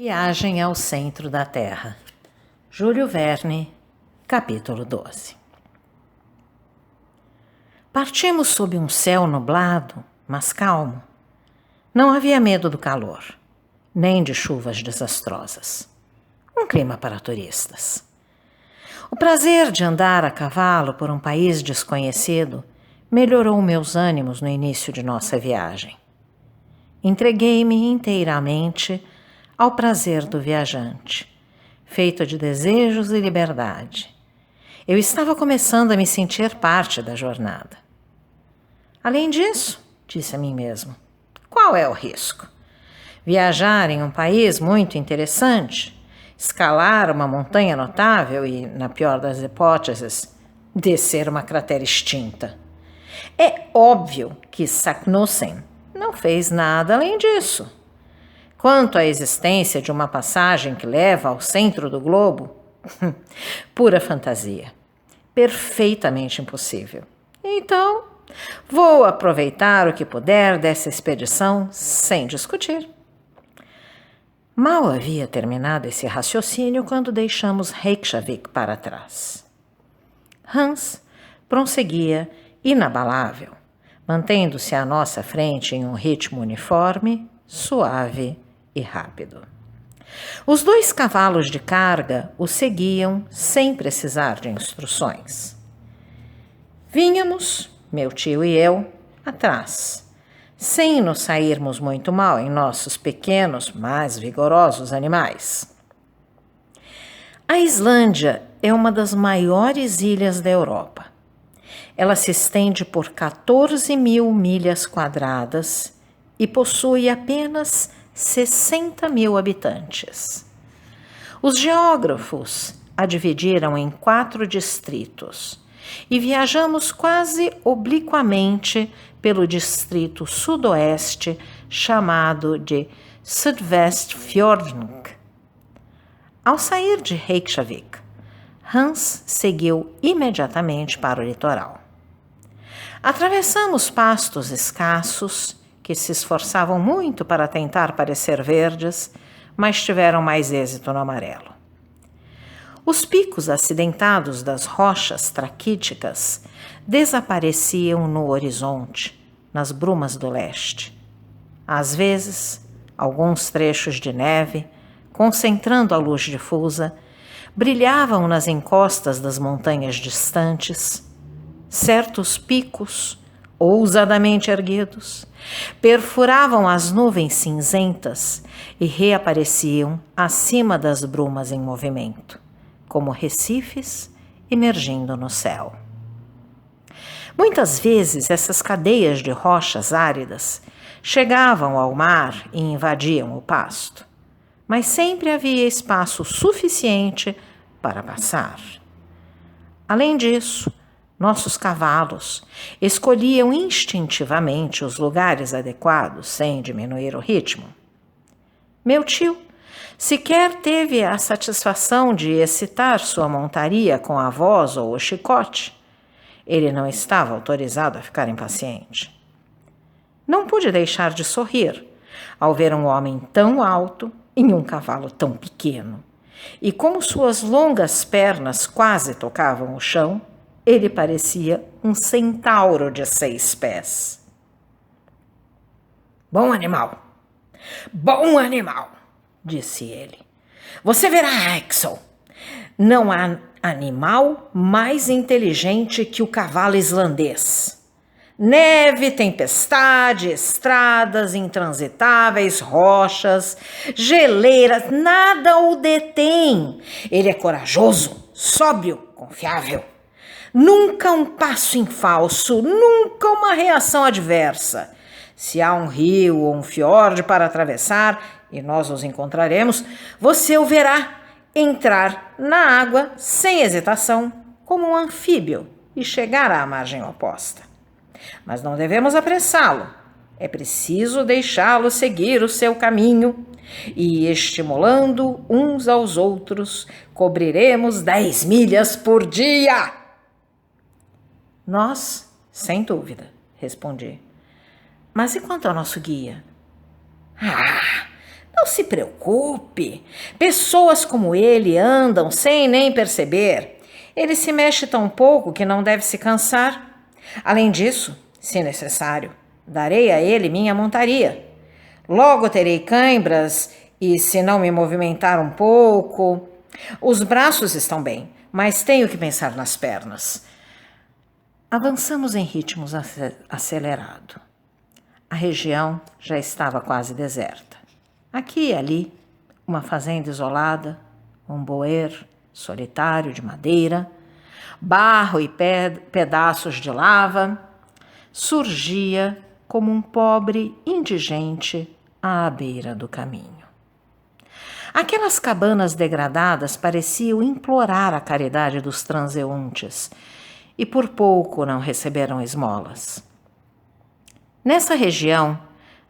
Viagem ao centro da Terra. Júlio Verne, capítulo 12. Partimos sob um céu nublado, mas calmo. Não havia medo do calor, nem de chuvas desastrosas. Um clima para turistas. O prazer de andar a cavalo por um país desconhecido melhorou meus ânimos no início de nossa viagem. Entreguei-me inteiramente ao prazer do viajante, feito de desejos e liberdade. Eu estava começando a me sentir parte da jornada. Além disso, disse a mim mesmo, qual é o risco? Viajar em um país muito interessante, escalar uma montanha notável e, na pior das hipóteses, descer uma cratera extinta. É óbvio que Saknussemm não fez nada além disso. Quanto à existência de uma passagem que leva ao centro do globo, pura fantasia, perfeitamente impossível. Então, vou aproveitar o que puder dessa expedição sem discutir. Mal havia terminado esse raciocínio quando deixamos Reykjavik para trás. Hans prosseguia inabalável, mantendo-se à nossa frente em um ritmo uniforme, suave e rápido. Os 2 cavalos de carga o seguiam sem precisar de instruções. Vínhamos, meu tio e eu, atrás, sem nos sairmos muito mal em nossos pequenos, mas vigorosos animais. A Islândia é uma das maiores ilhas da Europa. Ela se estende por 14.000 milhas quadradas e possui apenas 60.000 habitantes. Os geógrafos a dividiram em 4 distritos e viajamos quase obliquamente pelo distrito sudoeste chamado de Sydvestfjordung. Ao sair de Reykjavik, Hans seguiu imediatamente para o litoral. Atravessamos pastos escassos que se esforçavam muito para tentar parecer verdes, mas tiveram mais êxito no amarelo. Os picos acidentados das rochas traquíticas desapareciam no horizonte, nas brumas do leste. Às vezes, alguns trechos de neve, concentrando a luz difusa, brilhavam nas encostas das montanhas distantes. Certos picos, ousadamente erguidos, perfuravam as nuvens cinzentas e reapareciam acima das brumas em movimento, como recifes emergindo no céu. Muitas vezes essas cadeias de rochas áridas chegavam ao mar e invadiam o pasto, mas sempre havia espaço suficiente para passar. Além disso, nossos cavalos escolhiam instintivamente os lugares adequados sem diminuir o ritmo. Meu tio sequer teve a satisfação de excitar sua montaria com a voz ou o chicote. Ele não estava autorizado a ficar impaciente. Não pude deixar de sorrir ao ver um homem tão alto em um cavalo tão pequeno. E como suas longas pernas quase tocavam o chão, ele parecia um centauro de 6 pés. Bom animal, disse ele. Você verá, Axel. Não há animal mais inteligente que o cavalo islandês. Neve, tempestade, estradas intransitáveis, rochas, geleiras, nada o detém. Ele é corajoso, sóbrio, confiável. Nunca um passo em falso, nunca uma reação adversa. Se há um rio ou um fiorde para atravessar, e nós os encontraremos, você o verá entrar na água sem hesitação, como um anfíbio, e chegar à margem oposta. Mas não devemos apressá-lo. É preciso deixá-lo seguir o seu caminho e, estimulando uns aos outros, cobriremos 10 milhas por dia. Nós, sem dúvida, respondi. Mas e quanto ao nosso guia? Não se preocupe, pessoas como ele andam sem nem perceber. Ele se mexe tão pouco que não deve se cansar. Além disso, se necessário, darei a ele minha montaria. Logo terei cãibras e, se não me movimentar um pouco... Os braços estão bem, mas tenho que pensar nas pernas. Avançamos em ritmo acelerado. A região já estava quase deserta. Aqui e ali, uma fazenda isolada, um bueiro solitário de madeira, barro e pedaços de lava, surgia como um pobre indigente à beira do caminho. Aquelas cabanas degradadas pareciam implorar a caridade dos transeuntes e por pouco não receberam esmolas. Nessa região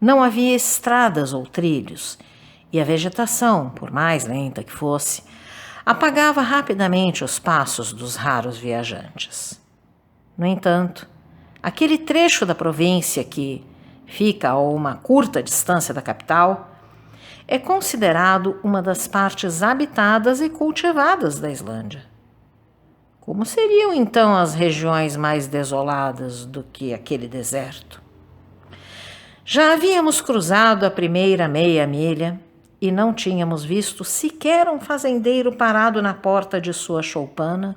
não havia estradas ou trilhos e a vegetação, por mais lenta que fosse, apagava rapidamente os passos dos raros viajantes. No entanto, aquele trecho da província que fica a uma curta distância da capital é considerado uma das partes habitadas e cultivadas da Islândia. Como seriam então as regiões mais desoladas do que aquele deserto? Já havíamos cruzado a primeira meia milha e não tínhamos visto sequer um fazendeiro parado na porta de sua choupana,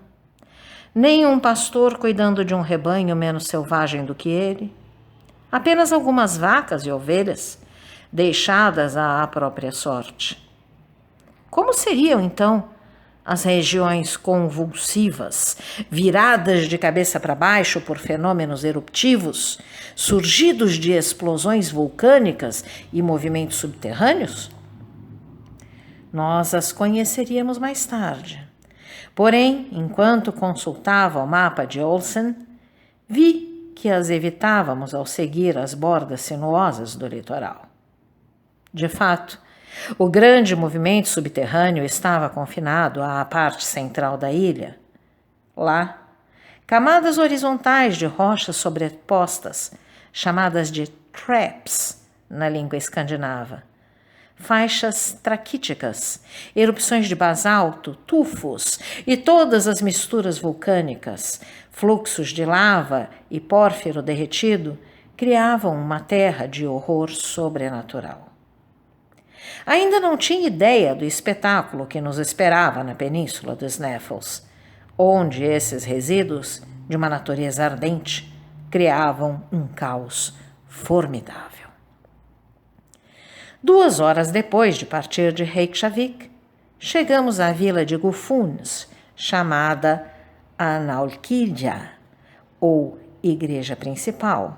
nem um pastor cuidando de um rebanho menos selvagem do que ele, apenas algumas vacas e ovelhas deixadas à própria sorte. Como seriam, então, as regiões convulsivas, viradas de cabeça para baixo por fenômenos eruptivos, surgidos de explosões vulcânicas e movimentos subterrâneos? Nós as conheceríamos mais tarde. Porém, enquanto consultava o mapa de Olsen, vi que as evitávamos ao seguir as bordas sinuosas do litoral. De fato, o grande movimento subterrâneo estava confinado à parte central da ilha. Lá, camadas horizontais de rochas sobrepostas, chamadas de traps na língua escandinava, faixas traquíticas, erupções de basalto, tufos e todas as misturas vulcânicas, fluxos de lava e pórfiro derretido, criavam uma terra de horror sobrenatural. Ainda não tinha ideia do espetáculo que nos esperava na península dos Snaffles, onde esses resíduos, de uma natureza ardente, criavam um caos formidável. 2 horas depois de partir de Reykjavik, chegamos à vila de Gufunes, chamada Anaulkirkja, ou Igreja Principal.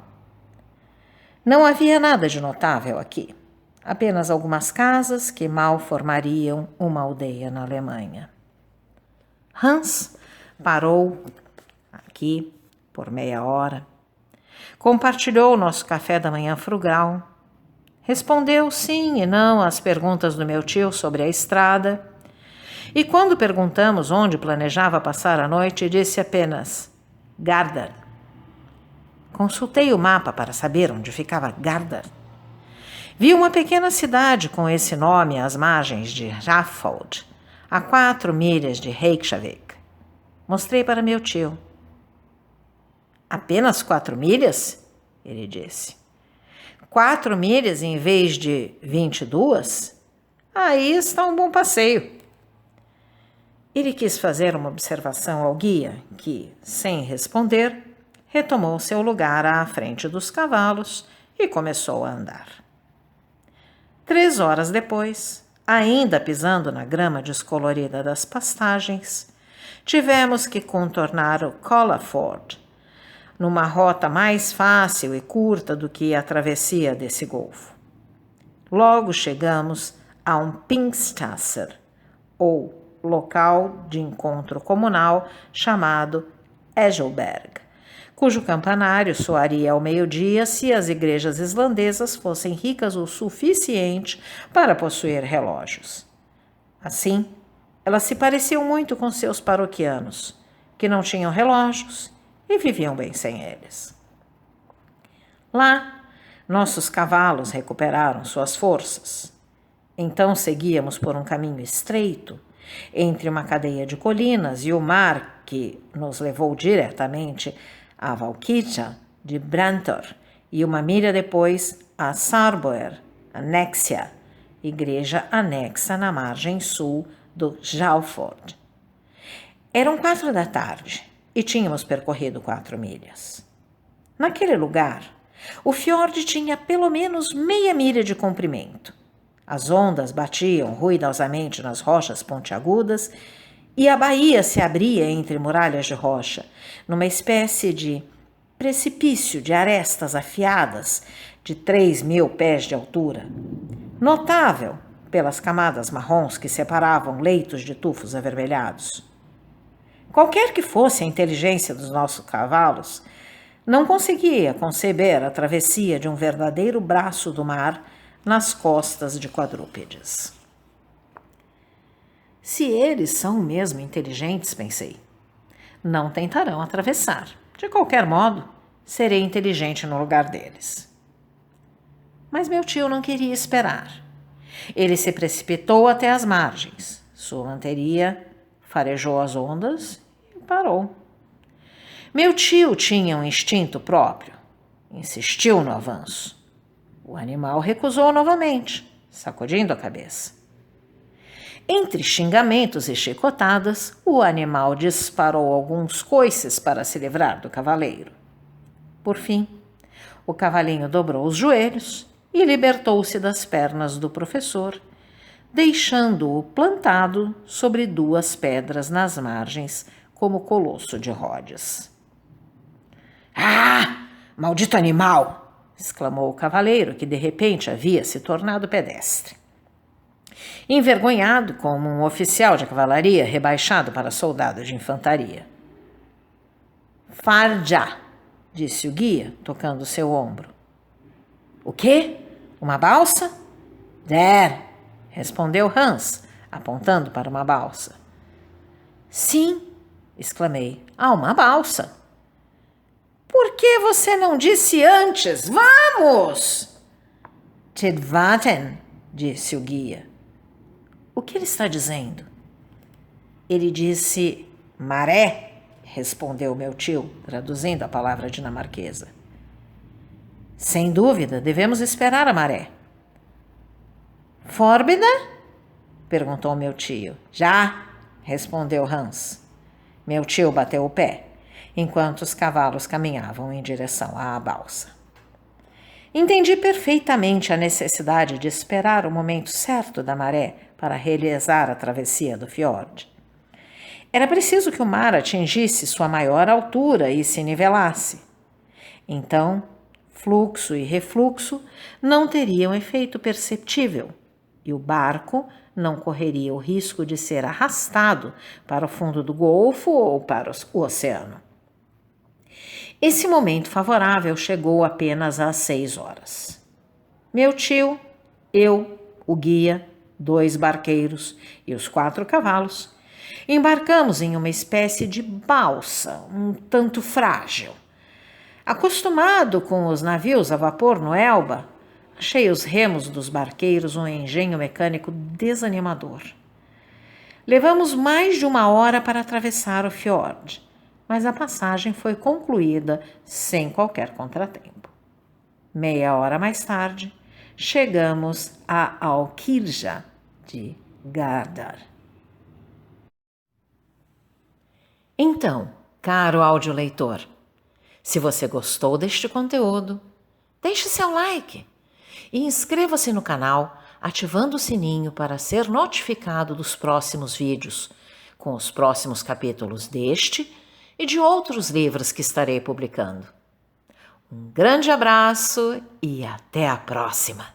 Não havia nada de notável aqui. Apenas algumas casas que mal formariam uma aldeia na Alemanha. Hans parou aqui por meia hora, compartilhou o nosso café da manhã frugal, respondeu sim e não às perguntas do meu tio sobre a estrada, e quando perguntamos onde planejava passar a noite, disse apenas Gardar. Consultei o mapa para saber onde ficava Gardar. Vi uma pequena cidade com esse nome às margens de Hraffold, a 4 milhas de Reykjavik. Mostrei para meu tio. Apenas 4 milhas? Ele disse. 4 milhas em vez de 22? Aí está um bom passeio. Ele quis fazer uma observação ao guia, que, sem responder, retomou seu lugar à frente dos cavalos e começou a andar. 3 horas depois, ainda pisando na grama descolorida das pastagens, tivemos que contornar o Collaford, numa rota mais fácil e curta do que a travessia desse golfo. Logo chegamos a um Pingstasser, ou local de encontro comunal chamado Egelberg, cujo campanário soaria ao meio-dia se as igrejas islandesas fossem ricas o suficiente para possuir relógios. Assim, elas se pareciam muito com seus paroquianos, que não tinham relógios e viviam bem sem eles. Lá, nossos cavalos recuperaram suas forças. Então seguíamos por um caminho estreito, entre uma cadeia de colinas e o mar que nos levou diretamente a Valkyja de Brantor e uma milha depois a Sarboer, Annexia, igreja anexa na margem sul do Jalford. Eram 4 da tarde e tínhamos percorrido 4 milhas. Naquele lugar, o fiord tinha pelo menos meia milha de comprimento. As ondas batiam ruidosamente nas rochas pontiagudas e a baía se abria entre muralhas de rocha, numa espécie de precipício de arestas afiadas de 3.000 pés de altura. Notável pelas camadas marrons que separavam leitos de tufos avermelhados. Qualquer que fosse a inteligência dos nossos cavalos, não conseguia conceber a travessia de um verdadeiro braço do mar nas costas de quadrúpedes. Se eles são mesmo inteligentes, pensei, não tentarão atravessar. De qualquer modo, serei inteligente no lugar deles. Mas meu tio não queria esperar. Ele se precipitou até as margens. Sua lanteria farejou as ondas e parou. Meu tio tinha um instinto próprio. Insistiu no avanço. O animal recusou novamente, sacudindo a cabeça. Entre xingamentos e chicotadas, o animal disparou alguns coices para se livrar do cavaleiro. Por fim, o cavalinho dobrou os joelhos e libertou-se das pernas do professor, deixando-o plantado sobre 2 pedras nas margens, como colosso de Rhodes. Ah! Maldito animal! Exclamou o cavaleiro, que de repente havia se tornado pedestre. Envergonhado como um oficial de cavalaria rebaixado para soldado de infantaria. Farja, disse o guia, tocando seu ombro. O quê? Uma balsa? Der, respondeu Hans, apontando para uma balsa. Sim, exclamei, há uma balsa. Por que você não disse antes? Vamos! Tidvaten, disse o guia. O que ele está dizendo? Ele disse maré, respondeu meu tio, traduzindo a palavra dinamarquesa. Sem dúvida, devemos esperar a maré. Fórbida? Perguntou meu tio. Já, respondeu Hans. Meu tio bateu o pé, enquanto os cavalos caminhavam em direção à balsa. Entendi perfeitamente a necessidade de esperar o momento certo da maré para realizar a travessia do fiord. Era preciso que o mar atingisse sua maior altura e se nivelasse. Então, fluxo e refluxo não teriam efeito perceptível e o barco não correria o risco de ser arrastado para o fundo do Golfo ou para o oceano. Esse momento favorável chegou apenas às 6 horas. Meu tio, eu, o guia, 2 barqueiros e os 4 cavalos embarcamos em uma espécie de balsa, um tanto frágil. Acostumado com os navios a vapor no Elba, achei os remos dos barqueiros um engenho mecânico desanimador. Levamos mais de 1 hora para atravessar o fiord, mas a passagem foi concluída sem qualquer contratempo. Meia hora mais tarde, chegamos a Alkirja de Gardar. Então, caro audioleitor, se você gostou deste conteúdo, deixe seu like e inscreva-se no canal, ativando o sininho para ser notificado dos próximos vídeos, com os próximos capítulos deste e de outros livros que estarei publicando. Um grande abraço e até a próxima!